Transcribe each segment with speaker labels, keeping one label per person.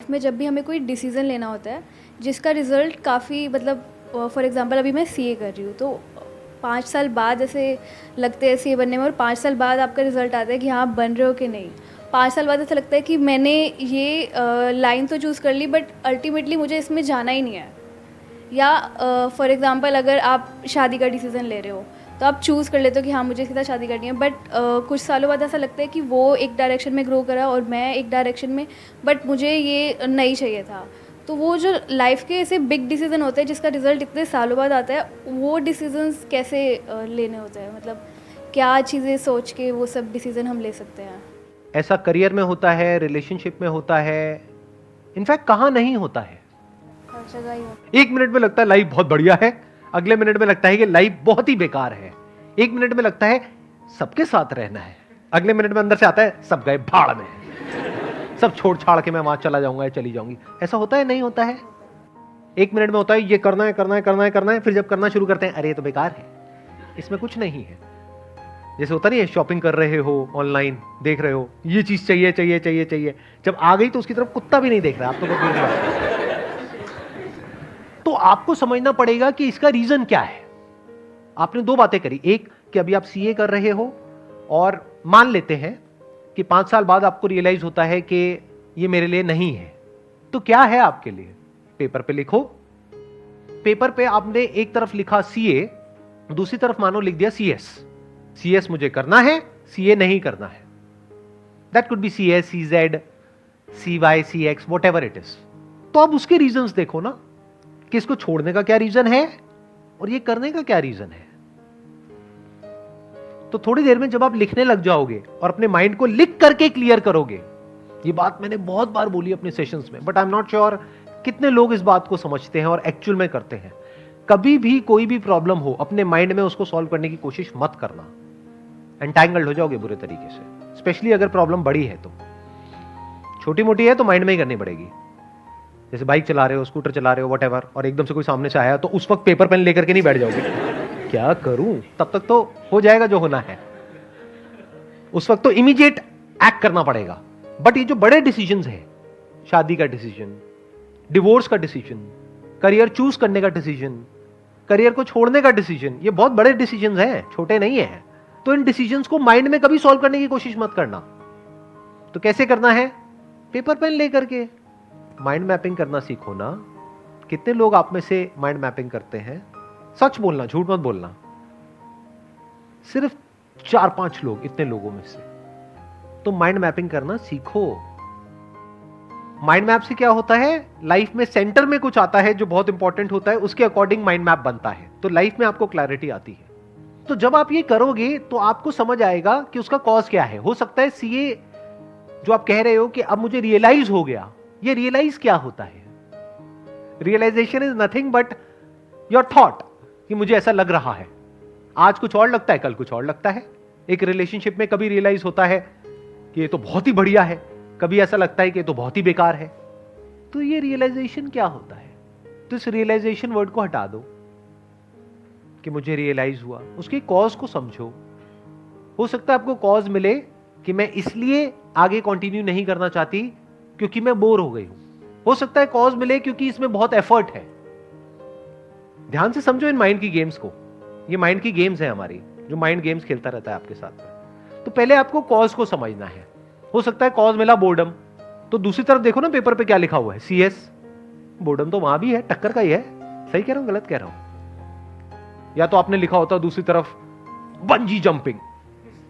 Speaker 1: Life में जब भी हमें कोई डिसीज़न लेना होता है जिसका रिज़ल्ट काफ़ी मतलब फॉर एग्जांपल अभी मैं सीए कर रही हूँ, तो 5 साल बाद ऐसे लगते हैं सीए बनने में, और 5 साल बाद आपका रिज़ल्ट आता है कि हाँ आप बन रहे हो कि नहीं। 5 साल बाद ऐसा लगता है कि मैंने ये लाइन तो चूज़ कर ली बट अल्टीमेटली मुझे इसमें जाना ही नहीं है। या फॉर एग्ज़ाम्पल अगर आप शादी का डिसीज़न ले रहे हो तो आप चूज़ कर लेते हो कि हाँ मुझे इसके साथ शादी करनी है, बट कुछ सालों बाद ऐसा लगता है कि वो एक डायरेक्शन में ग्रो करा और मैं एक डायरेक्शन में, बट मुझे ये नहीं चाहिए था। तो वो जो लाइफ के ऐसे बिग डिसीज़न होते हैं जिसका रिज़ल्ट इतने सालों बाद आता है, वो डिसीजंस कैसे लेने होते हैं, मतलब क्या चीज़ें सोच के वो सब डिसीज़न हम ले सकते हैं?
Speaker 2: ऐसा करियर में होता है, रिलेशनशिप में होता है, इनफैक्ट कहाँ नहीं होता है।
Speaker 1: हर जगह ही होता है।
Speaker 2: एक मिनट में लगता है लाइफ बहुत बढ़िया है, अगले मिनट में लगता है कि लाइफ बहुत ही बेकार है। एक मिनट में लगता है सबके साथ रहना है, अगले मिनट में अंदर से आता है सब गए भाड़ में, सब छोड़ छाड़ के मैं वहां चला जाऊंगा या चली जाऊंगी। ऐसा होता है नहीं होता है? एक मिनट में होता है ये करना है करना है करना है करना है, फिर जब करना शुरू करते हैं अरे ये तो बेकार है, इसमें कुछ नहीं है। जैसे होता नहीं है, शॉपिंग कर रहे हो, ऑनलाइन देख रहे हो, ये चीज चाहिए चाहिए चाहिए चाहिए, जब आ गई तो उसकी तरफ कुत्ता भी नहीं देख रहा, आप तो बस देख रहे हो। तो आपको समझना पड़ेगा कि इसका रीजन क्या है। आपने दो बातें करी, एक कि अभी आप सीए कर रहे हो और मान लेते हैं कि 5 साल बाद आपको रियलाइज होता है कि ये मेरे लिए नहीं है। तो क्या है आपके लिए? पेपर पे लिखो। पेपर पे आपने एक तरफ लिखा सीए, दूसरी तरफ मानो लिख दिया सीएस। सीएस मुझे करना है, सीए नहीं करना है। That could be CS, CZ, CY, CX, whatever it is. तो अब उसके रीजंस देखो ना कि इसको छोड़ने का क्या रीजन है और ये करने का क्या रीजन है। तो थोड़ी देर में जब आप लिखने लग जाओगे और अपने माइंड को लिख करके क्लियर करोगे, ये बात मैंने बहुत बार बोली अपने सेशंस में, but I am not sure कितने लोग इस बात को समझते हैं और एक्चुअल में करते हैं। कभी भी कोई भी प्रॉब्लम हो, अपने माइंड में उसको सॉल्व करने की कोशिश मत करना, एंटैंगल्ड हो जाओगे बुरे तरीके से। स्पेशली अगर प्रॉब्लम बड़ी है तो, छोटी मोटी है तो माइंड में ही करनी पड़ेगी। जैसे बाइक चला रहे हो, स्कूटर चला रहे हो, व्हाटएवर, और एकदम से कोई सामने से आया तो उस वक्त पेपर पेन लेकर के नहीं बैठ जाओगे, क्या करूं, तब तक तो हो जाएगा जो होना है। उस वक्त तो इमीडिएट एक्ट करना पड़ेगा। बट ये जो बड़े डिसीजंस हैं, शादी का डिसीजन, डिवोर्स का डिसीजन, करियर चूज करने का डिसीजन, करियर को छोड़ने का डिसीजन, ये बहुत बड़े डिसीजंस हैं, छोटे नहीं है। तो इन डिसीजंस को माइंड में कभी सॉल्व करने की कोशिश मत करना। तो कैसे करना है? पेपर पेन लेकर के माइंड मैपिंग करना सीखो ना। कितने लोग आप में से माइंड मैपिंग करते हैं? सच बोलना, झूठ मत बोलना। सिर्फ 4-5 लोग, इतने लोगों में से। तो माइंड मैपिंग करना सीखो। माइंड मैप से क्या होता है, लाइफ में सेंटर में कुछ आता है जो बहुत इंपॉर्टेंट होता है, उसके अकॉर्डिंग माइंड मैप बनता है, तो लाइफ में आपको क्लैरिटी आती है। तो जब आप ये करोगे तो आपको समझ आएगा कि उसका कॉज क्या है। हो सकता है सीए जो आप कह रहे हो कि अब मुझे रियलाइज हो गया, ये रियलाइज क्या होता है? Realisation is nothing but your thought, कि मुझे ऐसा लग रहा है। आज कुछ और लगता है, कल कुछ और लगता है। एक रिलेशनशिप में कभी रियलाइज होता है कि ये तो बहुत ही बढ़िया है, कभी ऐसा लगता है कि ये तो बहुत ही बेकार है। तो ये रियलाइजेशन क्या होता है? तो इस रियलाइजेशन वर्ड को हटा दो कि मुझे रियलाइज हुआ, उसके कॉज को समझो। हो सकता है आपको कॉज मिले कि मैं इसलिए आगे कंटिन्यू नहीं करना चाहती क्योंकि मैं बोर हो गई हूं। हो सकता है कॉज मिले क्योंकि इसमें बहुत एफर्ट है। ध्यान से समझो इन माइंड की गेम्स को। ये माइंड की गेम्स है हमारी, जो माइंड गेम्स खेलता रहता है आपके साथ। तो पहले आपको कॉज को समझना है। हो सकता है कॉज मिला बोर्डम, तो दूसरी तरफ देखो ना पेपर पे क्या लिखा हुआ है, सीएस। बोर्डम तो वहां भी है, टक्कर का ही है। सही कह रहा हूं, गलत कह रहा हूं? या तो आपने लिखा होता दूसरी तरफ बंजी जंपिंग,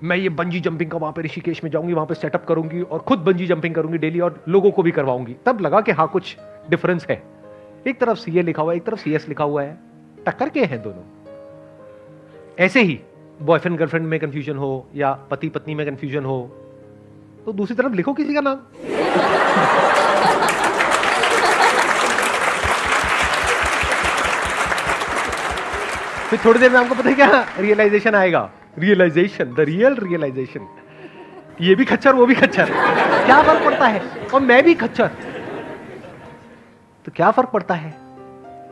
Speaker 2: मैं ये बंजी जंपिंग का वहां पे ऋषिकेश में जाऊंगी, वहां पे सेटअप करूंगी और खुद बंजी जंपिंग करूंगी डेली और लोगों को भी करवाऊंगी। तब लगा कि हाँ कुछ डिफरेंस है। एक तरफ सीए लिखा हुआ है, एक तरफ सीएस लिखा हुआ है, टक्कर के हैं दोनों। ऐसे ही बॉयफ्रेंड गर्लफ्रेंड में कंफ्यूजन हो या पति पत्नी में कंफ्यूजन हो, तो दूसरी तरफ लिखो किसी का नाम। फिर थोड़ी देर में आपको पता है क्या रियलाइजेशन आएगा। Realisation, the real realisation. ये भी खच्चर, वो भी खच्चर, क्या फर्क पड़ता है? और मैं भी खच्चर, तो क्या फर्क पड़ता है?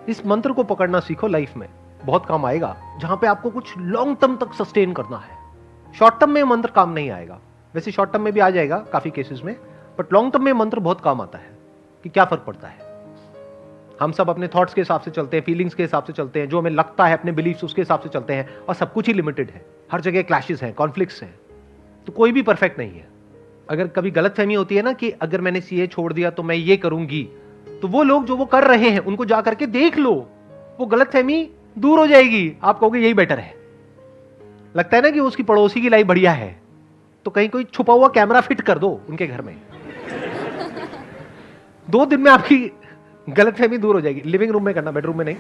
Speaker 2: इस मंत्र को पकड़ना सीखो, लाइफ में बहुत काम आएगा। जहां पे आपको कुछ लॉन्ग टर्म तक सस्टेन करना है। शॉर्ट टर्म में मंत्र काम नहीं आएगा, वैसे शॉर्ट टर्म में भी आ जाएगा काफी केसेस में, बट लॉन्ग टर्म में मंत्र बहुत काम आता है। कि क्या फर्क पड़ता है। हम सब अपने थॉट्स के हिसाब से चलते हैं, फीलिंग्स के हिसाब से चलते हैं, जो हमें लगता है अपने बिलीफ्स उसके हिसाब से चलते हैं, और सब कुछ ही लिमिटेड है। हर जगह क्लैशेस हैं, कॉन्फ्लिक्ट्स हैं, तो कोई भी परफेक्ट नहीं है। अगर कभी गलतफहमी होती है ना कि अगर मैंने सीए छोड़ दिया तो मैं ये करूंगी, तो वो लोग जो वो कर रहे हैं उनको जा करके देख लो, वो गलतफहमी दूर हो जाएगी। आप कहोगे यही बेटर है। लगता है ना कि उसकी पड़ोसी की लाइफ बढ़िया है, तो कहीं कोई छुपा हुआ कैमरा फिट कर दो उनके घर में, 2 दिन में आपकी गलतफहमी दूर हो जाएगी। लिविंग रूम में करना, बेडरूम में नहीं।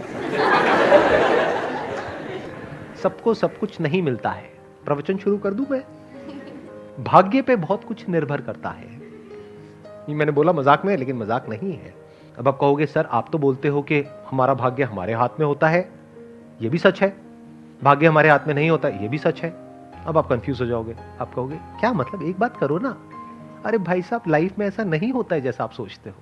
Speaker 2: सबको सब कुछ नहीं मिलता है। प्रवचन शुरू कर दूं मैं? भाग्य पे बहुत कुछ निर्भर करता है। ये मैंने बोला मजाक में, लेकिन मजाक नहीं है। अब आप कहोगे सर आप तो बोलते हो कि हमारा भाग्य हमारे हाथ में होता है, ये भी सच है। भाग्य हमारे हाथ में नहीं होता, ये भी सच है। अब आप कंफ्यूज हो जाओगे, आप कहोगे क्या मतलब, एक बात करो ना। अरे भाई साहब, लाइफ में ऐसा नहीं होता है जैसा आप सोचते हो।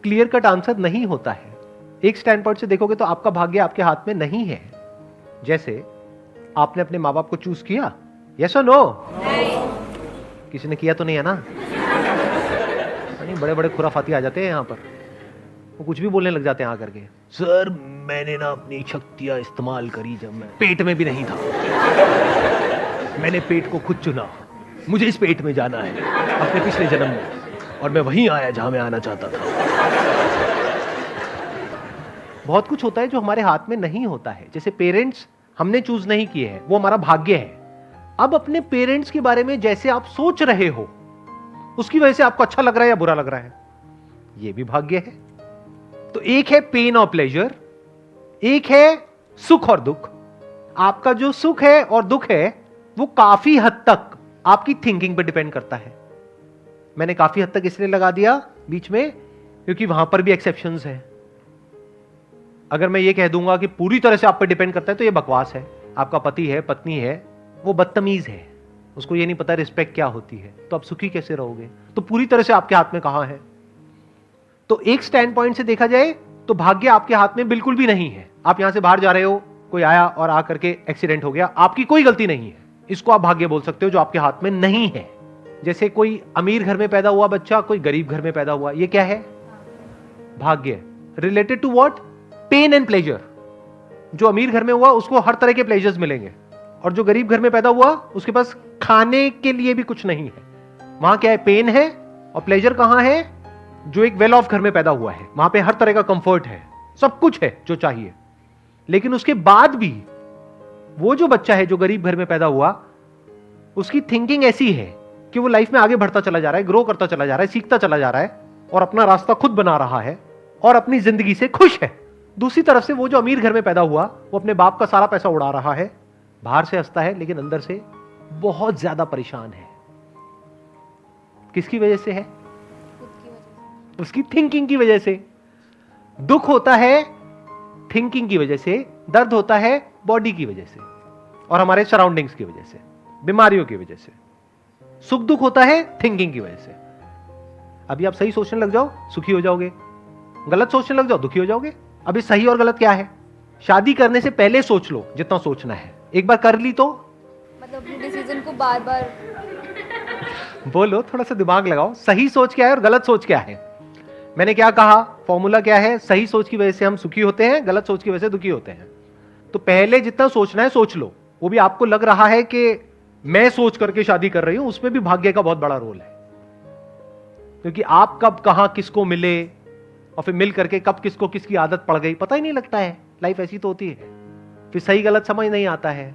Speaker 2: क्लियर कट आंसर नहीं होता है। एक स्टैंड पॉइंट से देखोगे तो आपका भाग्य आपके हाथ में नहीं है। जैसे आपने अपने माँ बाप को चूज किया, यस और नो? किसी ने किया तो नहीं है ना? नहीं, बड़े बड़े खुराफाती आ जाते हैं यहाँ पर, वो कुछ भी बोलने लग जाते हैं आकर के। सर मैंने ना अपनी शक्तियां इस्तेमाल करी जब मैं पेट में भी नहीं था। मैंने पेट को खुद चुना, मुझे इस पेट में जाना है अपने पिछले जन्म में, और मैं वहीं आया जहां मैं आना चाहता था। बहुत कुछ होता है जो हमारे हाथ में नहीं होता है। जैसे पेरेंट्स हमने चूज नहीं किए हैं, वो हमारा भाग्य है। अब अपने पेरेंट्स के बारे में जैसे आप सोच रहे हो, उसकी वजह से आपको अच्छा लग रहा है या बुरा लग रहा है, ये भी भाग्य है। तो एक है पेन और प्लेजर, एक है सुख और दुख। आपका जो सुख है और दुख है वो काफी हद तक आपकी थिंकिंग पे डिपेंड करता है। मैंने काफी हद तक इसलिए लगा दिया बीच में क्योंकि वहां पर भी एक्सेप्शंस हैं। अगर मैं ये कह दूंगा कि पूरी तरह से आप पे डिपेंड करता है तो ये बकवास है। आपका पति है, पत्नी है, वो बदतमीज है, उसको ये नहीं पता रिस्पेक्ट क्या होती है, तो आप सुखी कैसे रहोगे? तो पूरी तरह से आपके हाथ में कहां है? तो एक स्टैंड पॉइंट से देखा जाए तो भाग्य आपके हाथ में बिल्कुल भी नहीं है। आप यहां से बाहर जा रहे हो, कोई आया और आकर के एक्सीडेंट हो गया, आपकी कोई गलती नहीं है, इसको आप भाग्य बोल सकते हो जो आपके हाथ में नहीं है। जैसे कोई अमीर घर में पैदा हुआ बच्चा, कोई गरीब घर में पैदा हुआ, ये क्या है? भाग्य। Related to what? Pain and pleasure. जो अमीर घर में हुआ उसको हर तरह के प्लेजर्स मिलेंगे, और जो गरीब घर में पैदा हुआ उसके पास खाने के लिए भी कुछ नहीं है। वहां क्या है? पेन है। और प्लेजर कहां है? जो एक वेल ऑफ घर में पैदा हुआ है, वहां पे हर तरह का कंफर्ट है, सब कुछ है जो चाहिए। लेकिन उसके बाद भी वो जो बच्चा है जो गरीब घर में पैदा हुआ, उसकी थिंकिंग ऐसी है कि वो लाइफ में आगे बढ़ता चला जा रहा है, ग्रो करता चला जा रहा है, सीखता चला जा रहा है, और अपना रास्ता खुद बना रहा है, और अपनी जिंदगी से खुश है। दूसरी तरफ से वो जो अमीर घर में पैदा हुआ, वो अपने बाप का सारा पैसा उड़ा रहा है, बाहर से हंसता है लेकिन अंदर से बहुत ज्यादा परेशान है। किसकी वजह से है? उसकी थिंकिंग की वजह से। दुख होता है थिंकिंग की वजह से, दर्द होता है बॉडी की वजह से और हमारे सराउंडिंग्स की वजह से, बीमारियों की वजह से। सुख दुख होता है थिंकिंग की वजह से। अभी आप सही सोचने लग जाओ, सुखी हो जाओगे, गलत सोचने लग जाओ, दुखी हो जाओगे। अभी सही और गलत क्या है? शादी करने से पहले सोच लो जितना सोचना है, एक बार कर ली तो
Speaker 1: मतलब अपने डिसीजन को बार बार
Speaker 2: बोलो, थोड़ा सा दिमाग लगाओ। सही सोच क्या है और गलत सोच क्या है? मैंने क्या कहा? फॉर्मूला क्या है? सही सोच की वजह से हम सुखी होते हैं, गलत सोच की वजह से दुखी होते हैं। तो पहले जितना सोचना है सोच लो। वो भी आपको लग रहा है कि मैं सोच करके शादी कर रही हूं, उसमें भी भाग्य का बहुत बड़ा रोल है। क्योंकि आप कब कहां किसको मिले और फिर मिल करके कब किसको किसकी आदत पड़ गई पता ही नहीं लगता है। लाइफ ऐसी तो होती है। फिर सही गलत समझ नहीं आता है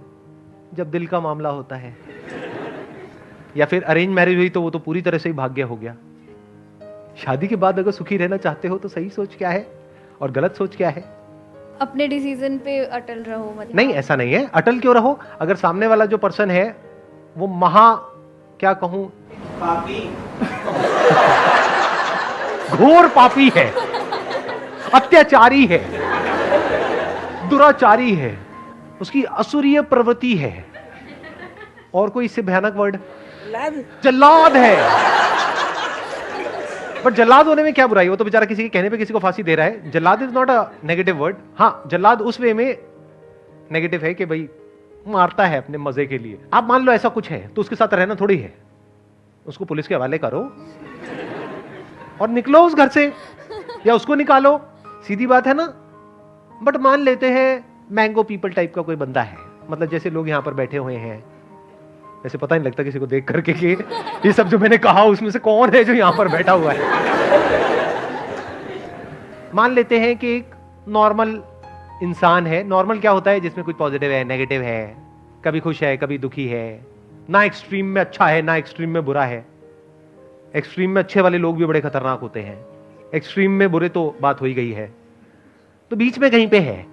Speaker 2: जब दिल का मामला होता है। या फिर अरेंज मैरिज हुई तो वो तो पूरी तरह से ही भाग्य हो गया। शादी के बाद अगर सुखी रहना चाहते हो तो सही सोच क्या है और गलत सोच क्या है?
Speaker 1: अपने डिसीजन पे अटल रहो। मतलब
Speaker 2: नहीं, ऐसा नहीं है। अटल क्यों रहो? अगर सामने वाला जो पर्सन है वो महा क्या कहूं,
Speaker 3: पापी,
Speaker 2: घोर पापी है, अत्याचारी है, दुराचारी है, उसकी असुरीय प्रवृत्ति है, और कोई इससे भयानक वर्ड, जल्लाद है। बट जल्लाद होने में क्या बुराई? वो तो बेचारा किसी के कहने पे किसी को फांसी दे रहा है। जल्लाद is not a negative word. हाँ, जल्लाद उस वे में नेगेटिव है कि भाई मारता है अपने मजे के लिए। आप मान लो ऐसा कुछ है तो उसके साथ रहना थोड़ी है। उसको पुलिस के हवाले करो और निकलो उस घर से। या उसको निकालो, सीधी बात है ना। बट मान लेते हैं मैंगो पीपल टाइप का कोई बंदा है, मतलब जैसे लोग यहां पर बैठे हुए हैं, वैसे पता नहीं लगता किसी को देख करके कि ये सब जो मैंने कहा उसमें से कौन है जो यहां पर बैठा हुआ है। मान लेते हैं कि एक नॉर्मल इंसान है। नॉर्मल क्या होता है? जिसमें कुछ पॉजिटिव है, नेगेटिव है, कभी खुश है, कभी दुखी है, ना एक्सट्रीम में अच्छा है ना एक्सट्रीम में बुरा है। एक्सट्रीम में अच्छे वाले लोग भी बड़े खतरनाक होते हैं, एक्सट्रीम में बुरे तो बात हो ही गई है, तो बीच में कहीं पे है।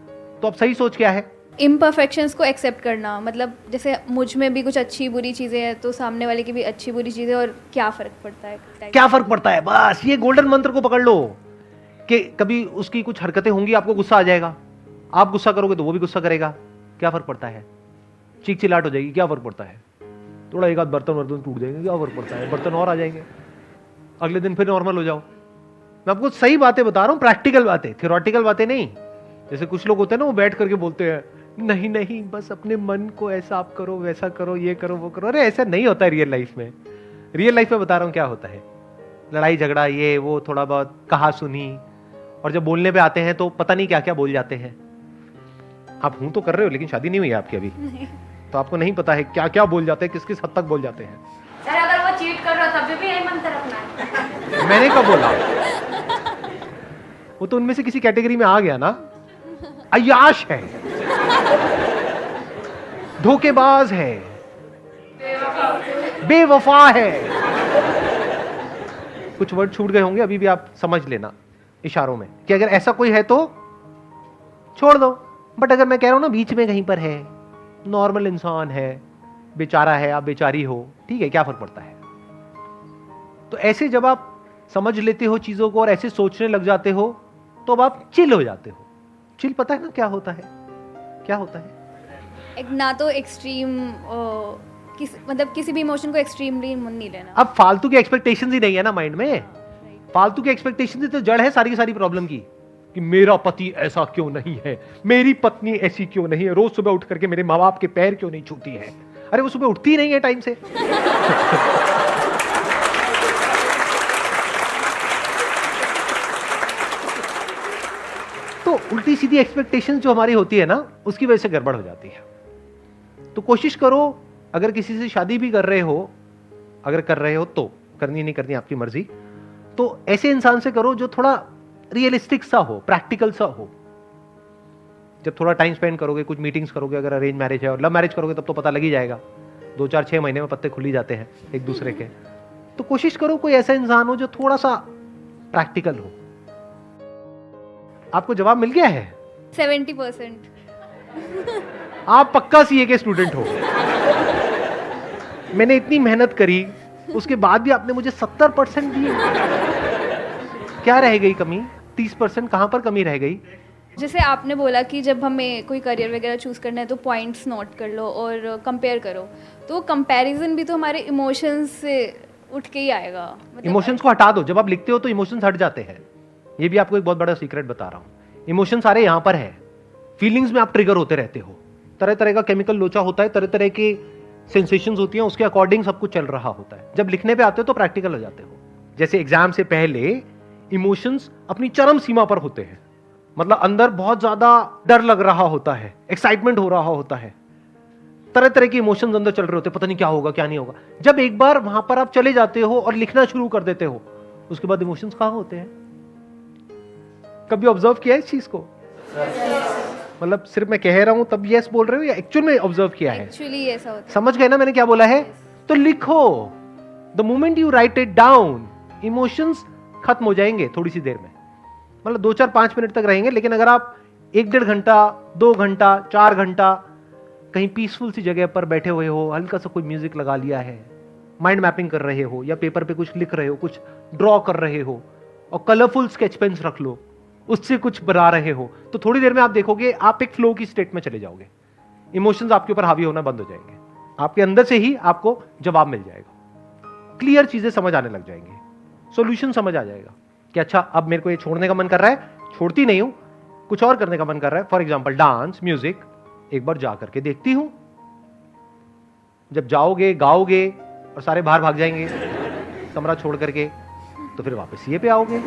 Speaker 2: तो अब सही सोच क्या है?
Speaker 1: इम्परफेक्शंस को एक्सेप्ट करना, मतलब जैसे मुझ में भी कुछ अच्छी बुरी चीज़ें हैं तो सामने वाले की भी अच्छी बुरी चीज़ें, और क्या फ़र्क पड़ता है।
Speaker 2: क्या फर्क पड़ता है? बस ये गोल्डन मंत्र को पकड़ लो कि कभी उसकी कुछ हरकतें होंगी, आपको गुस्सा आ जाएगा, आप गुस्सा करोगे तो वो भी गुस्सा करेगा, क्या फर्क पड़ता है? चीख चिल्लाहट हो जाएगी, क्या फर्क पड़ता है? थोड़ा एक आध बर्तन वर्तन टूट जाएंगे, क्या फर्क पड़ता है? बर्तन और आ जाएंगे, अगले दिन फिर नॉर्मल हो जाओ। मैं आपको सही बातें बता रहा हूं, प्रैक्टिकल बातें, थियोरेटिकल बातें नहीं। जैसे कुछ लोग होते हैं ना, वो बैठ करके बोलते हैं नहीं नहीं बस अपने मन को ऐसा आप करो, वैसा करो, ये करो, वो करो। अरे ऐसा नहीं होता है रियल लाइफ में। रियल लाइफ में बता रहा हूं क्या होता है, लड़ाई झगड़ा, ये वो, थोड़ा बहुत कहा सुनी, और जब बोलने पे आते हैं तो पता नहीं क्या क्या बोल जाते हैं। आप हूं तो कर रहे हो, लेकिन शादी नहीं हुई आपकी अभी, तो आपको नहीं पता है क्या क्या बोल जाते हैं, किस किस हद तक बोल जाते हैं।
Speaker 3: सर अगर वो चीट कर रहा हो तब भी यही मंत्र रखना है।
Speaker 2: मैंने कब बोला? वो तो उनमें से किसी कैटेगरी में आ गया ना। अय्याश है, धोखेबाज है, बेवफा है। कुछ वर्ड छूट गए होंगे, अभी भी आप समझ लेना इशारों में कि अगर ऐसा कोई है तो छोड़ दो। बट अगर मैं कह रहा हूं ना बीच में कहीं पर है, नॉर्मल इंसान है, बेचारा है, आप बेचारी हो, ठीक है, क्या फर्क पड़ता है? तो ऐसे जब आप समझ लेते हो चीजों को और ऐसे सोचने लग जाते हो तो अब आप चिल हो जाते हो। चिल पता है ना क्या होता है? क्या होता है?
Speaker 1: एक ना तो एक्सट्रीम मतलब किसी भी इमोशन को एक्सट्रीमली नहीं लेना।
Speaker 2: अब फालतू की एक्सपेक्टेशंस ही नहीं है ना माइंड में। फालतू की एक्सपेक्टेशंस ही तो जड़ है सारी की सारी प्रॉब्लम की, कि मेरा पति ऐसा क्यों नहीं है, मेरी पत्नी ऐसी क्यों नहीं है, रोज सुबह उठ करके मेरे माँ बाप के पैर क्यों नहीं छूती है। अरे वो सुबह उठती ही नहीं है टाइम से। तो उल्टी सीधी एक्सपेक्टेशंस जो हमारी होती है ना, उसकी वजह से गड़बड़ हो जाती है। तो कोशिश करो, अगर किसी से शादी भी कर रहे हो, अगर कर रहे हो तो, करनी नहीं करनी आपकी मर्जी, तो ऐसे इंसान से करो जो थोड़ा रियलिस्टिक सा हो, प्रैक्टिकल सा हो। जब थोड़ा टाइम स्पेंड करोगे, कुछ मीटिंग्स करोगे, अगर अरेंज मैरिज है, और लव मैरिज करोगे तब तो पता लग ही जाएगा, 2-4-6 महीने में पत्ते खुल ही जाते हैं एक दूसरे के। तो कोशिश करो कोई ऐसा इंसान हो जो थोड़ा सा प्रैक्टिकल हो। आपको जवाब मिल गया है?
Speaker 1: 70%।
Speaker 2: आप पक्का सीए के स्टूडेंट हो। मैंने इतनी मेहनत करी, उसके बाद भी आपने मुझे 70% दिए। क्या रह गई कमी? 30% कहां पर कमी रह गई?
Speaker 1: जैसे आपने बोला कि जब हमें कोई करियर वगैरह चूज़ करना है तो पॉइंट्स नोट कर लो और कंपेयर करो, तो कंपैरिजन भी तो हमारे इमोशंस से उठ के ही आएगा।
Speaker 2: इमोशंस को हटा दो। जब आप लिखते हो तो इमोशंस हट जाते हैं। ये भी आपको एक बहुत बड़ा सीक्रेट बता रहा हूं। इमोशन सारे यहां पर है, फीलिंग्स में आप ट्रिगर होते रहते हो, तरह तरह का केमिकल लोचा होता है, तरह तरह की सेंसेशंस होती हैं, उसके अकॉर्डिंग सब कुछ चल रहा होता है। जब लिखने पे आते हो तो प्रैक्टिकल हो जाते हो। जैसे एग्जाम से पहले इमोशंस अपनी चरम सीमा पर होते हैं, मतलब अंदर बहुत ज्यादा डर लग रहा होता है, एक्साइटमेंट हो रहा होता है, तरह तरह के इमोशंस अंदर चल रहे होते हैं, पता नहीं क्या होगा क्या नहीं होगा। जब एक बार वहां पर आप चले जाते हो और लिखना शुरू कर देते हो, उसके बाद इमोशंस कहां होते हैं? कभी ऑब्जर्व किया है इस चीज को? मतलब सिर्फ मैं कह रहा हूं तब यस बोल रहे हो या एक्चुअल में ऑब्जर्व किया है?
Speaker 1: एक्चुअली ऐसा होता है।
Speaker 2: समझ गए ना मैंने क्या बोला है? तो लिखो। The moment you right it down, emotions खत्म हो जाएंगे थोड़ी सी देर में, मतलब 2-4-5 मिनट तक रहेंगे। लेकिन अगर आप 1-1.5 घंटा, 2 घंटा, 4 घंटा कहीं पीसफुल सी जगह पर बैठे हुए हो, हल्का सा कोई म्यूजिक लगा लिया है, माइंड मैपिंग कर रहे हो, या पेपर पे कुछ लिख रहे हो, कुछ ड्रॉ कर रहे हो, और कलरफुल स्केच पेन्स रख लो, उससे कुछ बना रहे हो, तो थोड़ी देर में आप देखोगे आप एक फ्लो की स्टेट में चले जाओगे। इमोशंस आपके ऊपर हावी होना बंद हो जाएंगे, आपके अंदर से ही आपको जवाब मिल जाएगा, क्लियर चीजें समझ आने लग जाएंगी, सॉल्यूशन समझ आ जाएगा कि अच्छा अब मेरे को ये छोड़ने का मन कर रहा है, छोड़ती नहीं हूं, कुछ और करने का मन कर रहा है, फॉर एग्जाम्पल डांस, म्यूजिक, एक बार जा करके देखती हूं। जब जाओगे, गाओगे और सारे बाहर भाग जाएंगे कमरा छोड़ करके, तो फिर वापस ये पे आओगे।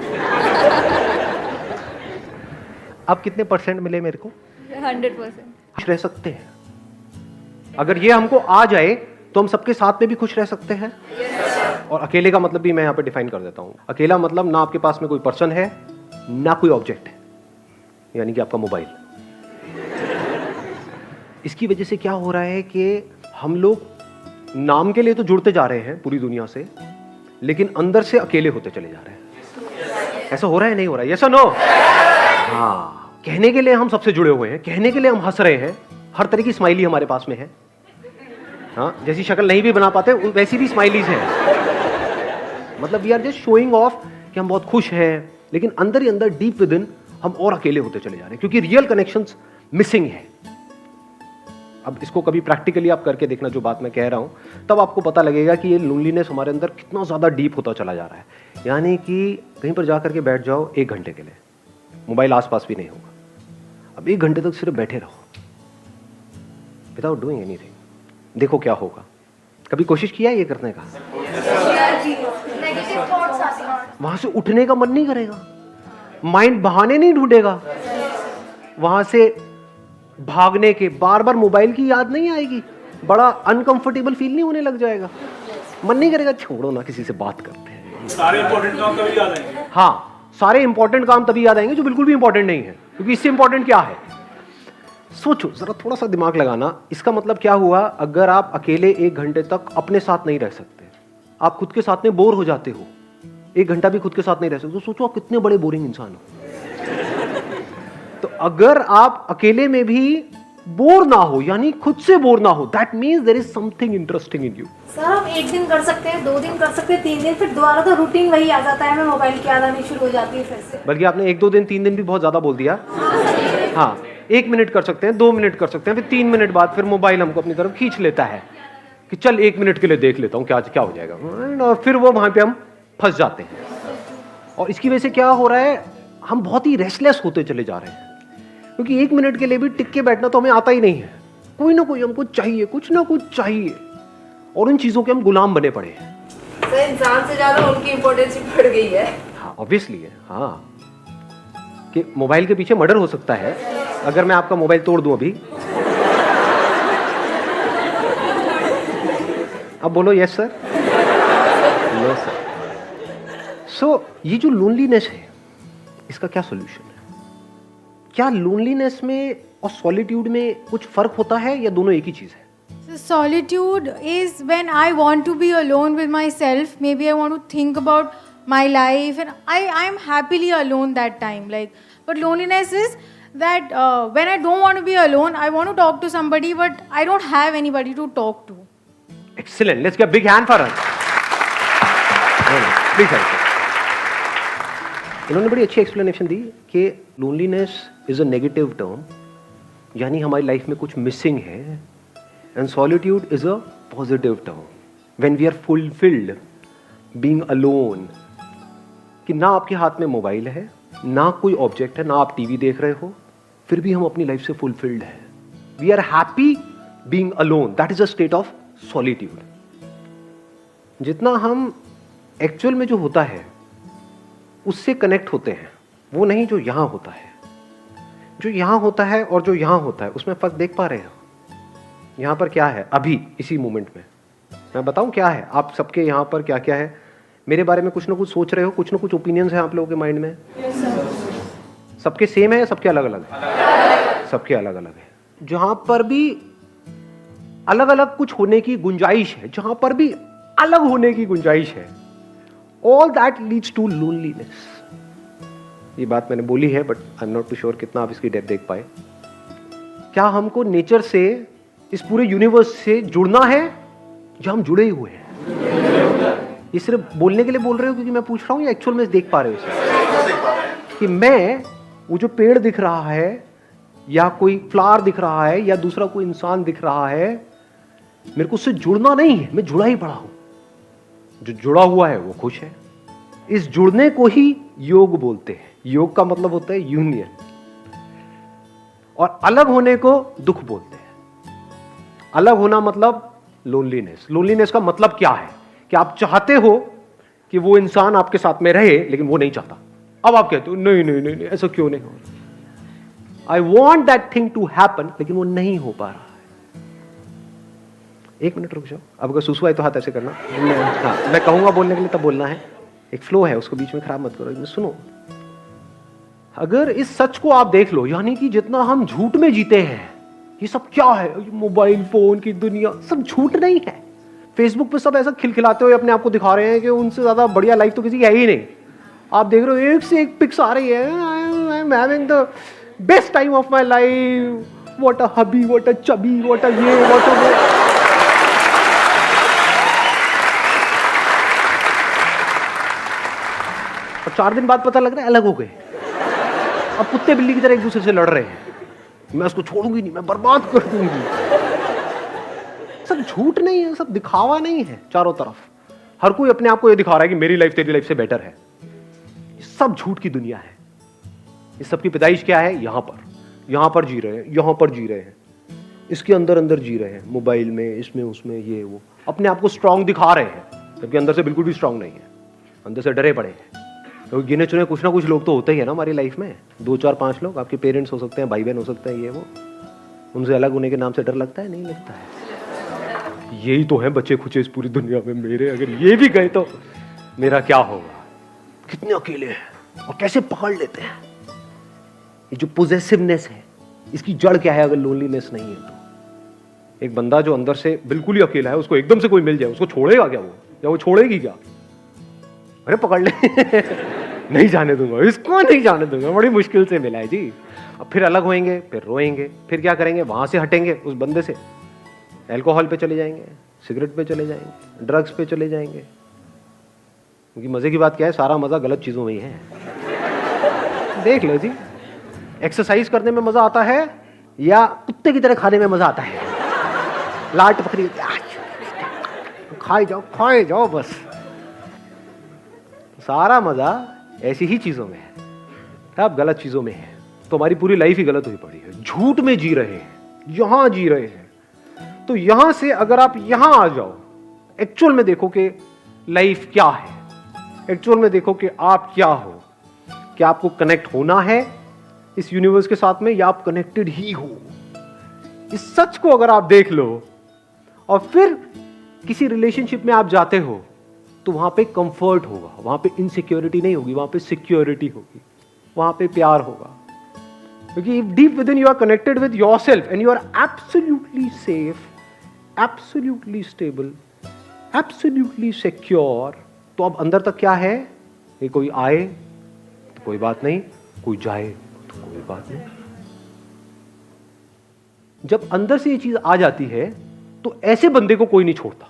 Speaker 2: अब कितने परसेंट मिले मेरे को?
Speaker 1: 100%।
Speaker 2: खुश रह सकते हैं। अगर ये हमको आ जाए तो हम सबके साथ में भी खुश रह सकते हैं। और अकेले का मतलब भी मैं यहाँ पे डिफाइन कर देता हूँ। अकेला मतलब ना आपके पास में कोई पर्सन है, ना कोई ऑब्जेक्ट है, यानी कि आपका मोबाइल। इसकी वजह से क्या हो रहा है कि हम लोग नाम के लिए तो जुड़ते जा रहे हैं पूरी दुनिया से, लेकिन अंदर से अकेले होते चले जा रहे हैं। ऐसा हो रहा है, नहीं हो रहा है? यस और नो? हाँ, कहने के लिए हम सबसे जुड़े हुए हैं, कहने के लिए हम हंस रहे हैं, हर तरह की स्माइली हमारे पास में है। हाँ, जैसी शक्ल नहीं भी बना पाते वैसी भी स्माइलीज हैं। मतलब we are just showing off कि हम बहुत खुश हैं, लेकिन अंदर ही अंदर डीप विद इन हम और अकेले होते चले जा रहे हैं, क्योंकि रियल कनेक्शंस मिसिंग है। अब इसको कभी प्रैक्टिकली आप करके देखना, जो बात मैं कह रहा हूं, तब आपको पता लगेगा कि ये लोनलीनेस हमारे अंदर कितना ज्यादा डीप होता चला जा रहा है। यानी कि कहीं पर जाकर के बैठ जाओ 1 घंटे के लिए, मोबाइल आसपास भी नहीं होगा। अब 1 घंटे तक सिर्फ बैठे रहो विदाउट डूइंग एनीथिंग, देखो क्या होगा। कभी कोशिश किया ये करने का? वहां से उठने का मन नहीं करेगा, माइंड बहाने नहीं ढूंढेगा, वहां से भागने के, बार बार मोबाइल की याद नहीं आएगी, बड़ा अनकंफर्टेबल फील नहीं होने लग जाएगा, मन नहीं करेगा छोड़ो ना किसी से बात करते हैं।
Speaker 4: सारे इंपॉर्टेंट काम तभी याद आएंगे।
Speaker 2: हाँ, सारे इंपॉर्टेंट काम तभी याद आएंगे जो बिल्कुल भी इंपॉर्टेंट नहीं है, क्योंकि इससे इंपॉर्टेंट क्या है? सोचो जरा, थोड़ा सा दिमाग लगाना। इसका मतलब क्या हुआ? अगर आप अकेले 1 घंटे तक अपने साथ नहीं रह सकते, आप खुद के साथ में बोर हो जाते हो, 1 घंटा भी खुद के साथ नहीं रह सकते, तो सोचो आप कितने बड़े बोरिंग इंसान हो। तो अगर आप अकेले में भी बोर ना हो, यानी खुद से बोर ना हो, that means there is something interesting in you.
Speaker 5: Sir हम 1 दिन कर सकते हैं, 2 दिन कर सकते हैं, 3 दिन, फिर दोबारा तो रूटीन वही आ जाता है, हमें मोबाइल की याद आनी शुरू हो जाती है फिर से।
Speaker 2: बल्कि आपने 1-2 दिन 3 दिन भी बहुत ज्यादा बोल दिया। हाँ, 1 मिनट कर सकते हैं, 2 मिनट कर सकते हैं, फिर 3 मिनट बाद फिर मोबाइल हमको अपनी तरफ खींच लेता है कि चल 1 मिनट के लिए देख लेता हूँ क्या हो जाएगा, और फिर वो वहां पे हम फंस जाते हैं। और इसकी वजह से क्या हो रहा है? हम बहुत ही रेस्टलेस होते चले जा रहे हैं, क्योंकि 1 मिनट के लिए भी टिक के बैठना तो हमें आता ही नहीं है। कोई ना कोई हमको चाहिए, कुछ ना कुछ चाहिए, और उन चीजों के हम गुलाम बने पड़े हैं।
Speaker 5: सर इंसान से ज्यादा उनकी इम्पोर्टेंस बढ़ गई है।
Speaker 2: हाँ, ऑब्वियसली है। हाँ, कि मोबाइल के पीछे मर्डर हो सकता है अगर मैं आपका मोबाइल तोड़ दूं अभी। अब बोलो यस सर, नो सर। सो ये जो लोनलीनेस है, इसका क्या सॉल्यूशन है? क्या लोनलीनेस में और सॉलिट्यूड में कुछ फर्क होता है, या दोनों एक ही चीज है?
Speaker 6: So solitude is when I want to be alone with myself. Maybe I want to think about my life, and I am happily alone that time. Like, but loneliness is that when I don't want to be alone, I want to talk to somebody, but I don't have anybody to talk to.
Speaker 2: Excellent. Let's give a big hand for her. Please answer. इन्होंने बड़ी अच्छी explanation दी कि loneliness is a negative term, यानी हमारी life में कुछ missing है, and solitude is a positive term when we are fulfilled being alone. कि ना आपके हाथ में मोबाइल है, ना कोई ऑब्जेक्ट है, ना आप टीवी देख रहे हो, फिर भी हम अपनी लाइफ से फुलफिल्ड है। We are happy being alone, that is a state of solitude. जितना हम एक्चुअल में जो होता है उससे कनेक्ट होते हैं, वो नहीं जो यहां होता है। जो यहां होता है और जो यहां होता है, उसमें फर्क देख पा रहे हो? यहां पर क्या है अभी इसी मोमेंट में? मैं बताऊं क्या है? आप सबके यहां पर क्या क्या है? मेरे बारे में कुछ ना कुछ सोच रहे हो, कुछ ना कुछ ओपिनियंस है आप लोगों के माइंड में। सबके सेम है या सबके अलग अलग है? सबके अलग अलग है। जहां पर भी अलग अलग कुछ होने की गुंजाइश है, जहां पर भी अलग होने की गुंजाइश है, all that leads to loneliness. ये बात मैंने बोली है, but I am not too sure कितना आप इसकी डेप्थ देख पाए। क्या हमको नेचर से, इस पूरे यूनिवर्स से जुड़ना है, या हम जुड़े ही हुए हैं? ये सिर्फ बोलने के लिए बोल रहे हो क्योंकि मैं पूछ रहा हूं, या एक्चुअल में देख पा रहे हो इसे? कि मैं, वो जो पेड़ दिख रहा है, या कोई फ्लावर दिख रहा है, या दूसरा कोई इंसान दिख रहा है, मेरे को उससे जुड़ना नहीं है, मैं जुड़ा ही पड़ा हूं। जो जुड़ा हुआ है वो खुश है। इस जुड़ने को ही योग बोलते हैं। योग का मतलब होता है यूनियन, और अलग होने को दुख बोलते हैं। अलग होना मतलब लोनलीनेस। लोनलीनेस का मतलब क्या है? कि आप चाहते हो कि वो इंसान आपके साथ में रहे, लेकिन वो नहीं चाहता। अब आप कहते हो नहीं नहीं नहीं, नहीं ऐसा क्यों नहीं हो रहा? I want that thing to happen, लेकिन वो नहीं हो पा रहा है। 1 मिनट रुक जाओ, अब अगर सुसु आए तो हाथ ऐसे करना। मैं कहूंगा बोलने के लिए तब बोलना है, एक फ्लो है, उसको बीच में खराब मत करो। सुनो, अगर इस सच को आप देख लो, यानी कि जितना हम झूठ में जीते हैं, ये सब क्या है, मोबाइल फोन की दुनिया, सब झूठ नहीं है। फेसबुक पे सब ऐसा खिलखिलाते हुए अपने आप को दिखा रहे हैं कि उनसे ज्यादा बढ़िया लाइफ तो किसी की है ही नहीं। आप देख रहे हो एक से एक पिक्स आ रही है, I am having the best time of my life, what a hubby, what a chubby, what a ये, व्हाट अ वो। और 4 दिन बाद पता लग रहा है अलग हो गए। अब कुत्ते बिल्ली की तरह एक दूसरे से लड़ रहे हैं, मैं उसको छोड़ूंगी नहीं, मैं बर्बाद कर दूंगी। सब झूठ नहीं है, सब दिखावा नहीं है। चारों तरफ हर कोई अपने आप को ये दिखा रहा है कि मेरी लाइफ तेरी लाइफ से बेटर है। ये सब झूठ की दुनिया है। इस सब की पैदाइश क्या है? यहां पर जी रहे हैं, यहां पर जी रहे हैं, इसके अंदर अंदर जी रहे हैं, मोबाइल में, इसमें उसमें, ये वो, अपने आप को स्ट्रांग दिखा रहे हैं, जबकि अंदर से बिल्कुल भी स्ट्रांग नहीं है, अंदर से डरे पड़े हैं। तो गिने चुने कुछ ना कुछ लोग तो होते ही है ना हमारी लाइफ में, 2 4 5 लोग। आपके पेरेंट्स हो सकते हैं, भाई बहन हो सकते हैं, ये वो। उनसे अलग होने के नाम से डर लगता है? नहीं लगता है। यही तो है बच्चे खुचे इस पूरी दुनिया में मेरे, अगर ये भी गए तो मेरा क्या होगा। कितने अकेले हैं और कैसे पकड़ लेते हैं। ये जो पोजेसिवनेस है, इसकी जड़ क्या है? अगर लोनलीनेस नहीं है तो एक बंदा जो अंदर से बिल्कुल ही अकेला है, उसको एकदम से कोई मिल जाए, उसको छोड़ेगा क्या वो, या वो छोड़ेगी क्या? अरे पकड़ ले नहीं जाने दूंगा इसको, नहीं जाने दूंगा, बड़ी मुश्किल से मिला है जी। अब फिर अलग होएंगे, फिर रोएंगे, फिर क्या करेंगे? वहां से हटेंगे उस बंदे से, अल्कोहल पे चले जाएंगे, सिगरेट पे चले जाएंगे, ड्रग्स पे चले जाएंगे। क्योंकि मजे की बात क्या है, सारा मजा गलत चीजों में ही है। देख लो जी, एक्सरसाइज करने में मजा आता है या कुत्ते की तरह खाने में मजा आता है? लाट पकड़ी खाए जाओ बस। सारा मजा ऐसी ही चीजों में है, अब गलत चीजों में है। तो हमारी पूरी लाइफ ही गलत हुई पड़ी है, झूठ में जी रहे हैं, यहां जी रहे हैं। तो यहां से अगर आप यहां आ जाओ, एक्चुअल में देखो कि लाइफ क्या है, एक्चुअल में देखो कि आप क्या हो, क्या आपको कनेक्ट होना है इस यूनिवर्स के साथ में, या आप कनेक्टेड ही हो। इस सच को अगर आप देख लो और फिर किसी रिलेशनशिप में आप जाते हो, तो वहां पे कंफर्ट होगा, वहां पे इनसिक्योरिटी नहीं होगी, वहां पे सिक्योरिटी होगी, वहां पे प्यार होगा। क्योंकि deep within you are connected with yourself and you are absolutely safe, absolutely stable, absolutely secure. तो अब अंदर तक क्या है? कि कोई आए तो कोई बात नहीं, कोई जाए तो कोई बात नहीं। जब अंदर से ये चीज आ जाती है तो ऐसे बंदे को कोई नहीं छोड़ता,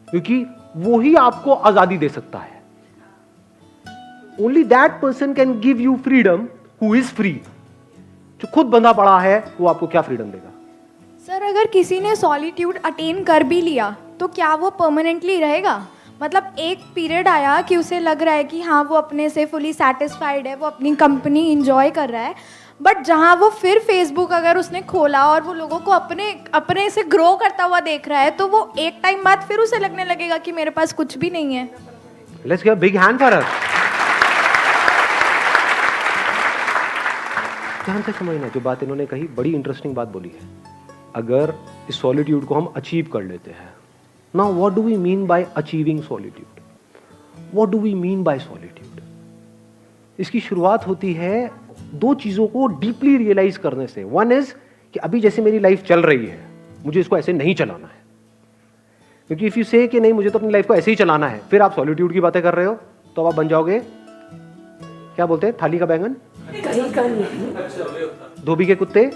Speaker 2: क्योंकि वो ही आपको आजादी दे सकता है। Only that person can give you freedom who is free. जो खुद बंधा पड़ा है वो आपको क्या फ्रीडम देगा?
Speaker 7: सर, अगर किसी ने सॉलिट्यूड अटेन कर भी लिया तो क्या वो परमानेंटली रहेगा? मतलब एक पीरियड आया कि उसे लग रहा है कि हाँ वो अपने से फुली सेटिस्फाइड है, वो अपनी कंपनी इंजॉय कर रहा है, बट जहाँ वो फिर फेसबुक अगर उसने खोला और वो लोगों को अपने से ग्रो करता हुआ देख रहा है, तो वो एक टाइम बाद फिर उसे लगने लगेगा कि मेरे पास कुछ भी नहीं है।
Speaker 2: Let's give a big hand for her. ध्यान से समझना, जो बात इन्होंने कही बड़ी इंटरेस्टिंग बात बोली है। अगर इस सॉलिट्यूड को हम अचीव कर लेते हैं, now what do we mean by achieving solitude? What do we mean by solitude? इसकी शुरुआत होती है 2 चीजों को डीपली रियलाइज करने से। वन इज कि अभी जैसे मेरी लाइफ चल रही है, मुझे इसको ऐसे नहीं चलाना है। क्योंकि इफ यू से कि नहीं मुझे तो अपनी लाइफ को ऐसे ही चलाना है, फिर आप सॉलिट्यूड की बातें कर रहे हो, तो आप बन जाओगे, क्या बोलते हैं, थाली का बैंगन, धोबी के कुत्ते,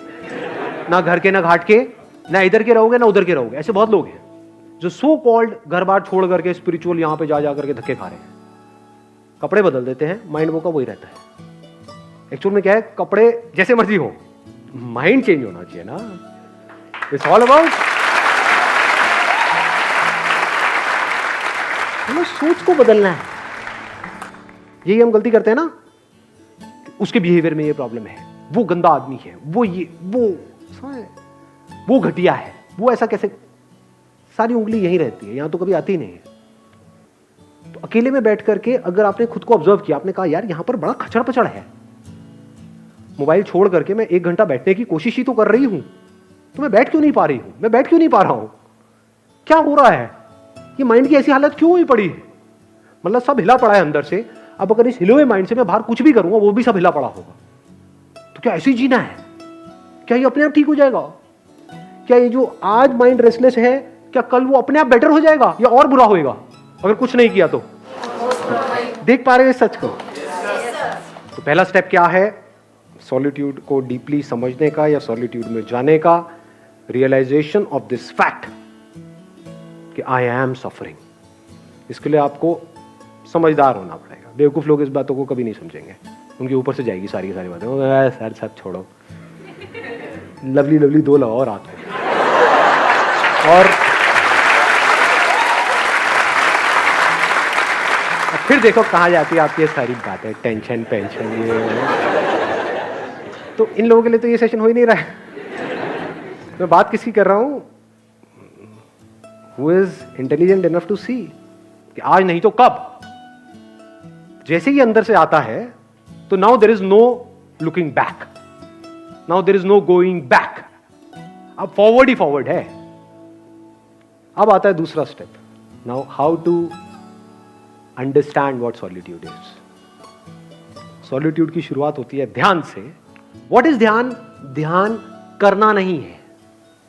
Speaker 2: ना घर के ना घाट के, ना इधर के रहोगे ना उधर के रहोगे। ऐसे बहुत लोग हैं जो सो कॉल्ड घर बार छोड़ करके स्पिरिचुअल यहां पे जा करके धक्के खा रहे हैं। कपड़े बदल देते हैं, माइंड वो का वही रहता है। एक्चुअल में क्या है, कपड़े जैसे मर्जी हो, माइंड चेंज होना चाहिए ना। इट्स ऑल अबाउट हमें सोच को बदलना है। यही हम गलती करते हैं ना, उसके बिहेवियर में ये प्रॉब्लम है, वो गंदा आदमी है, वो घटिया है, वो ऐसा कैसे, सारी उंगली यही रहती है, यहां तो कभी आती ही नहीं है। तो अकेले में बैठ करके अगर आपने खुद को ऑब्जर्व किया, आपने कहा यार यहां पर बड़ा खचड़ पचड़ है, मोबाइल छोड़ करके मैं 1 घंटा बैठने की कोशिश ही तो कर रही हूं, तो मैं बैठ क्यों नहीं पा रही हूं, मैं बैठ क्यों नहीं पा रहा हूं, क्या हो रहा है, ये माइंड की ऐसी हालत क्यों हुई पड़ी है? मतलब सब हिला पड़ा है अंदर से। अब अगर इस हिले हुए माइंड से मैं बाहर कुछ भी करूंगा वो भी सब हिला पड़ा होगा। तो क्या ऐसे ही जीना है? क्या ये अपने आप ठीक हो जाएगा? क्या ये जो आज माइंड रेस्टलेस है, क्या कल वो अपने आप बेटर हो जाएगा या और बुरा होएगा अगर कुछ नहीं किया तो? देख पा रहे हैं सच को? तो पहला स्टेप क्या है सॉलिट्यूड को डीपली समझने का या सॉलिट्यूड में जाने का? रियलाइजेशन ऑफ दिस फैक्ट कि आई एम सफरिंग। इसके लिए आपको समझदार होना पड़ेगा। बेवकूफ लोग इस बातों को कभी नहीं समझेंगे, उनके ऊपर से जाएगी सारी बातें। सर सब छोड़ो, लवली लवली 2 लगाओ रात को। और फिर देखो कहाँ जाती है आपकी ये सारी बातें, टेंशन पेंशन ये। तो इन लोगों के लिए तो ये सेशन हो ही नहीं रहा है। मैं बात किसकी कर रहा हूं? Who is intelligent enough to see कि आज नहीं तो कब। जैसे ही अंदर से आता है तो now there is no looking back, now there is no going back. अब फॉरवर्ड ही फॉरवर्ड है। अब आता है दूसरा step, now how to understand what solitude is. Solitude की शुरुआत होती है ध्यान से। व्हाट इज ध्यान? ध्यान करना नहीं है,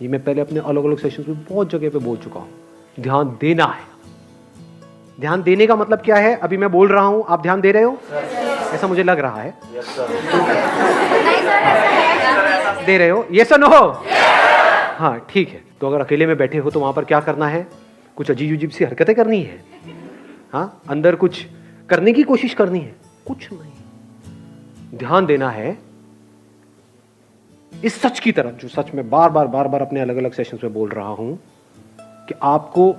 Speaker 2: ये मैं पहले अपने अलग अलग सेशंस में बहुत जगह पे बोल चुका हूं। ध्यान देना है। ध्यान देने का मतलब क्या है? अभी मैं बोल रहा हूं, आप ध्यान दे रहे हो? ऐसा मुझे लग रहा है। दे रहे हो? यस और नो? हाँ ठीक है। तो अगर अकेले में बैठे हो तो वहां पर क्या करना है? कुछ अजीब अजीब सी हरकतें करनी है, हाँ, अंदर कुछ करने की कोशिश करनी है? कुछ नहीं। ध्यान देना है इस सच की तरफ, जो सच में बार बार अपने अलग अलग सेशंस में बोल रहा हूं कि आपको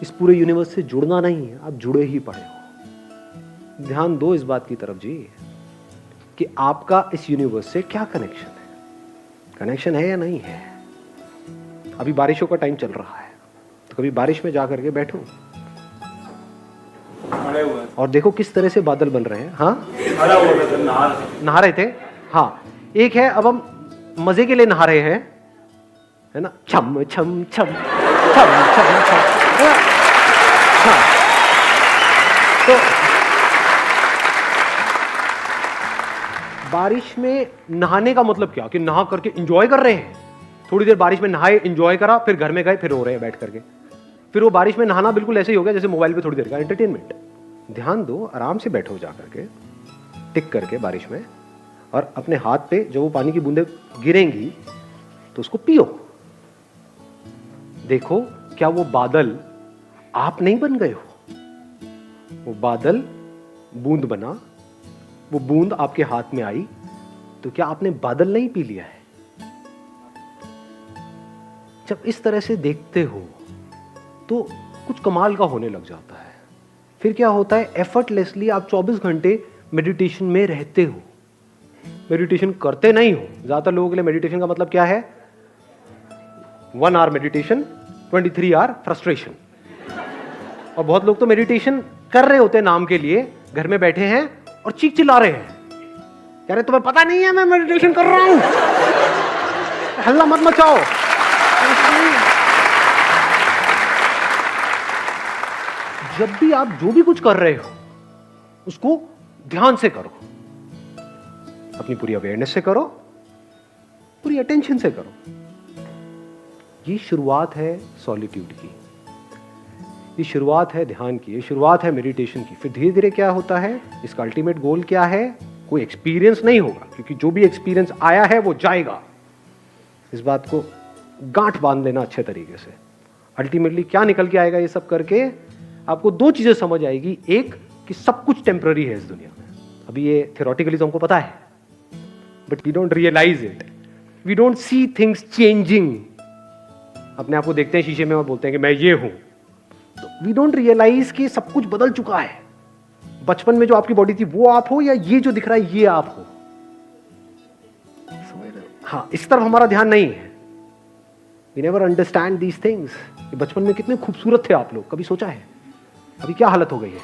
Speaker 2: इस पूरे यूनिवर्स से जुड़ना नहीं है, आप जुड़े ही पड़े हो। ध्यान दो इस बात की तरफ जी कि आपका इस यूनिवर्स से क्या कनेक्शन है, कनेक्शन है या नहीं है। अभी बारिशों का टाइम चल रहा है, तो कभी बारिश में जाकर के बैठो और देखो किस तरह से बादल बन रहे हैं। हाँ, नहा रहे थे। हाँ, एक है अब हम मजे के लिए नहा रहे हैं, है ना, छम छम छम छम छम छम। हाँ, तो बारिश में नहाने का मतलब क्या कि नहा करके एंजॉय कर रहे हैं। थोड़ी देर बारिश में नहाए, एंजॉय करा, फिर घर में गए, फिर रो रहे हैं बैठ करके। फिर वो बारिश में नहाना बिल्कुल ऐसे ही हो गया जैसे मोबाइल पे थोड़ी देर का एंटरटेनमेंट। ध्यान दो, आराम से बैठो जा करके, टिक करके बारिश में, और अपने हाथ पे जो वो पानी की बूंदें गिरेंगी तो उसको पियो। देखो क्या वो बादल आप नहीं बन गए हो, वो बादल बूंद बना, वो बूंद आपके हाथ में आई, तो क्या आपने बादल नहीं पी लिया है? जब इस तरह से देखते हो तो कुछ कमाल का होने लग जाता है। फिर क्या होता है, एफर्टलेसली आप 24 घंटे मेडिटेशन में रहते हो। मेडिटेशन करते नहीं हो। ज्यादातर लोगों के लिए मेडिटेशन का मतलब क्या है? 1 आवर मेडिटेशन, 23 आवर फ्रस्ट्रेशन। और बहुत लोग तो मेडिटेशन कर रहे होते हैं नाम के लिए, घर में बैठे हैं और चीख चिल्ला रहे हैं, कह रहे तुम्हें पता नहीं है मैं मेडिटेशन कर रहा हूं, हल्ला मत मचाओ। जब भी आप जो भी कुछ कर रहे हो उसको ध्यान से करो, अपनी पूरी अवेयरनेस से करो, पूरी अटेंशन से करो। ये शुरुआत है सॉलिट्यूड की, ये शुरुआत है ध्यान की, ये शुरुआत है मेडिटेशन की। फिर धीरे धीरे क्या होता है, इसका अल्टीमेट गोल क्या है? कोई एक्सपीरियंस नहीं होगा, क्योंकि जो भी एक्सपीरियंस आया है वो जाएगा। इस बात को गांठ बांध लेना अच्छे तरीके से। अल्टीमेटली क्या निकल के आएगा ये सब करके? आपको 2 चीजें समझ आएगी। एक कि सब कुछ टेम्पररी है इस दुनिया में। अभी ये थियोरेटिकली तो हमको पता है, but we don't realise it, we don't see things changing. अपने आप को देखते हैं शीशे में और बोलते हैं कि मैं ये हूं, तो वी डोंट रियलाइज कि सब कुछ बदल चुका है। बचपन में जो आपकी बॉडी थी वो आप हो, या ये जो दिख रहा है ये आप हो? समझ रहे हो? हाँ, इस तरफ हमारा ध्यान नहीं है। We never understand these things. बचपन में कितने खूबसूरत थे आप लोग, कभी सोचा है? अभी क्या हालत हो गई है?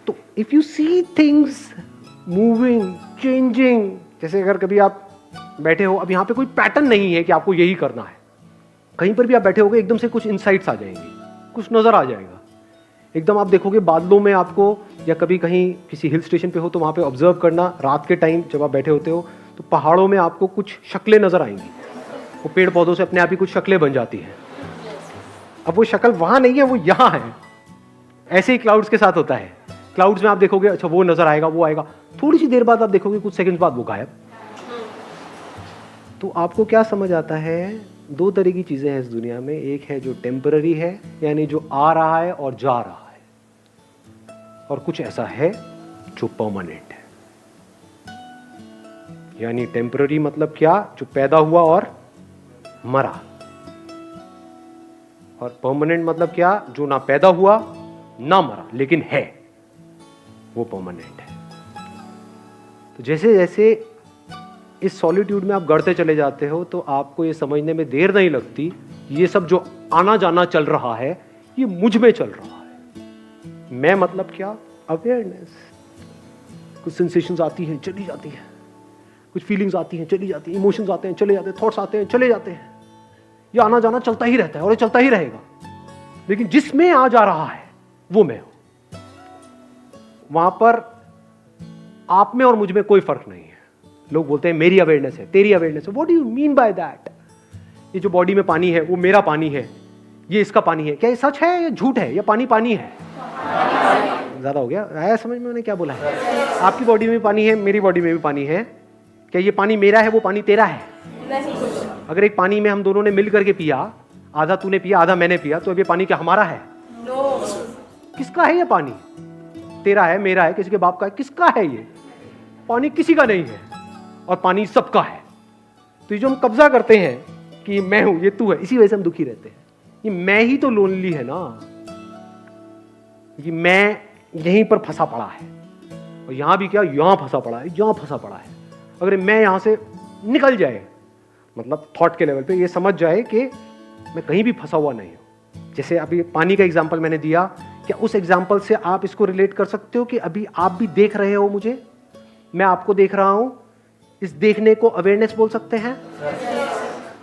Speaker 2: तो if you see things moving changing, जैसे अगर कभी आप बैठे हो, अब यहाँ पे कोई पैटर्न नहीं है कि आपको यही करना है, कहीं पर भी आप बैठे होगे एकदम से कुछ इनसाइट्स आ जाएंगी, कुछ नजर आ जाएगा, एकदम आप देखोगे बादलों में आपको, या कभी कहीं किसी हिल स्टेशन पे हो तो वहाँ पे ऑब्जर्व करना, रात के टाइम जब आप बैठे होते हो तो पहाड़ों में आपको कुछ शक्लें नजर आएंगी, वो पेड़ पौधों से अपने आप ही कुछ शक्लें बन जाती हैं। अब वो शक्ल वहां नहीं है, वो यहाँ है। ऐसे ही क्लाउड्स के साथ होता है, क्लाउड्स में आप देखोगे अच्छा वो नजर आएगा, वो आएगा, थोड़ी सी देर बाद आप देखोगे कुछ सेकंड्स बाद वो गायब। तो आपको क्या समझ आता है, दो तरह की चीजें हैं इस दुनिया में, एक है जो टेम्पररी है, यानी जो आ रहा है और जा रहा है, और कुछ ऐसा है जो परमानेंट है। यानी टेम्पररी मतलब क्या, जो पैदा हुआ और मरा, और परमानेंट मतलब क्या, जो ना पैदा हुआ ना मरा लेकिन है, वो परमानेंट है। तो जैसे जैसे इस सॉलिट्यूड में आप गढ़ते चले जाते हो तो आपको ये समझने में देर नहीं लगती, ये सब जो आना जाना चल रहा है ये मुझ में चल रहा है। मैं मतलब क्या, अवेयरनेस। कुछ सेंसेशंस आती हैं चली जाती हैं, कुछ फीलिंग्स आती हैं चली जाती हैं, इमोशंस आते हैं चले जाते हैं, थॉट्स आते हैं चले जाते हैं, ये आना जाना चलता ही रहता है और ये चलता ही रहेगा। लेकिन जिसमें आ जा रहा है वो मैं हूं, वहां पर आप में और मुझ में कोई फर्क नहीं है। लोग बोलते हैं मेरी अवेयरनेस है, तेरी अवेयरनेस है। What do you mean by that? ये जो बॉडी में पानी है वो मेरा पानी है, ये इसका पानी है, क्या ये सच है या झूठ है, या पानी पानी है? ज्यादा हो गया, आया समझ में मैंने क्या बोला है? आपकी बॉडी में पानी है, मेरी बॉडी में भी पानी है, क्या ये पानी मेरा है, वो पानी तेरा है? अगर एक पानी में हम दोनों ने मिल करके पिया, आधा तूने पिया आधा मैंने पिया, तो अब ये पानी क्या हमारा है? किसका है ये पानी? तेरा है, मेरा है, किसी के बाप का है, किसका है ये पानी? किसी का नहीं है, और पानी सबका है। तो ये जो हम कब्जा करते हैं कि मैं हूं, ये तू है, इसी वजह से हम दुखी रहते हैं। ये मैं ही तो लोनली है ना, ये मैं यहीं पर फंसा पड़ा है, और यहां भी क्या, यहां फंसा पड़ा है, यहां फंसा पड़ा है। अगर मैं यहां से निकल जाए, मतलब थॉट के लेवल पे ये समझ जाए कि मैं कहीं भी फंसा हुआ नहीं हूं। जैसे अभी पानी का एग्जांपल मैंने दिया, क्या उस एग्जांपल से आप इसको रिलेट कर सकते हो कि अभी आप भी देख रहे हो मुझे, मैं आपको देख रहा हूं, इस देखने को अवेयरनेस बोल सकते हैं?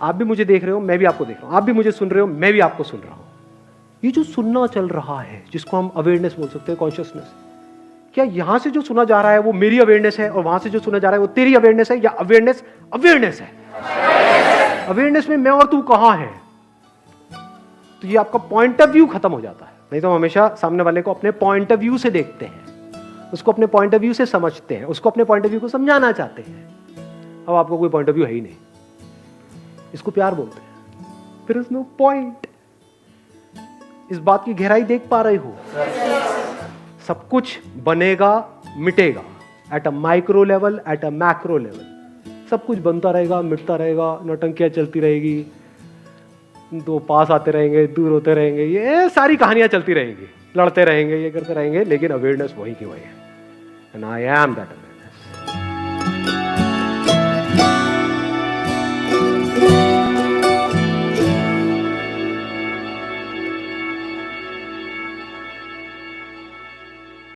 Speaker 2: आप भी मुझे देख रहे हो, मैं भी आपको देख रहा हूं, आप भी मुझे सुन रहे हो, मैं भी आपको सुन रहा हूं। ये जो सुनना चल रहा है, जिसको हम अवेयरनेस बोल सकते हैं, कॉन्शियसनेस, क्या यहां से जो सुना जा रहा है वो मेरी अवेयरनेस है, और वहां से जो सुना जा रहा है वो तेरी अवेयरनेस है, या अवेयरनेस अवेयरनेस है? अवेयरनेस में मैं और तू कहां है? तो ये आपका पॉइंट ऑफ व्यू खत्म हो जाता है। नहीं तो हम हमेशा सामने वाले को अपने पॉइंट ऑफ व्यू से देखते हैं, उसको अपने पॉइंट ऑफ व्यू से समझते हैं, उसको अपने पॉइंट ऑफ व्यू को समझाना चाहते हैं। अब आपको कोई पॉइंट ऑफ व्यू है ही नहीं, इसको प्यार बोलते हैं। फिर नो पॉइंट। इस बात की गहराई देख पा रहे हो? सब कुछ बनेगा मिटेगा, at a micro level, at a macro level, सब कुछ बनता रहेगा मिटता रहेगा, नौटंकियां चलती रहेगी, दो पास आते रहेंगे, दूर होते रहेंगे, ये सारी कहानियां चलती रहेंगी, लड़ते रहेंगे, ये करते रहेंगे, लेकिन अवेयरनेस वही की वही है। And I am that.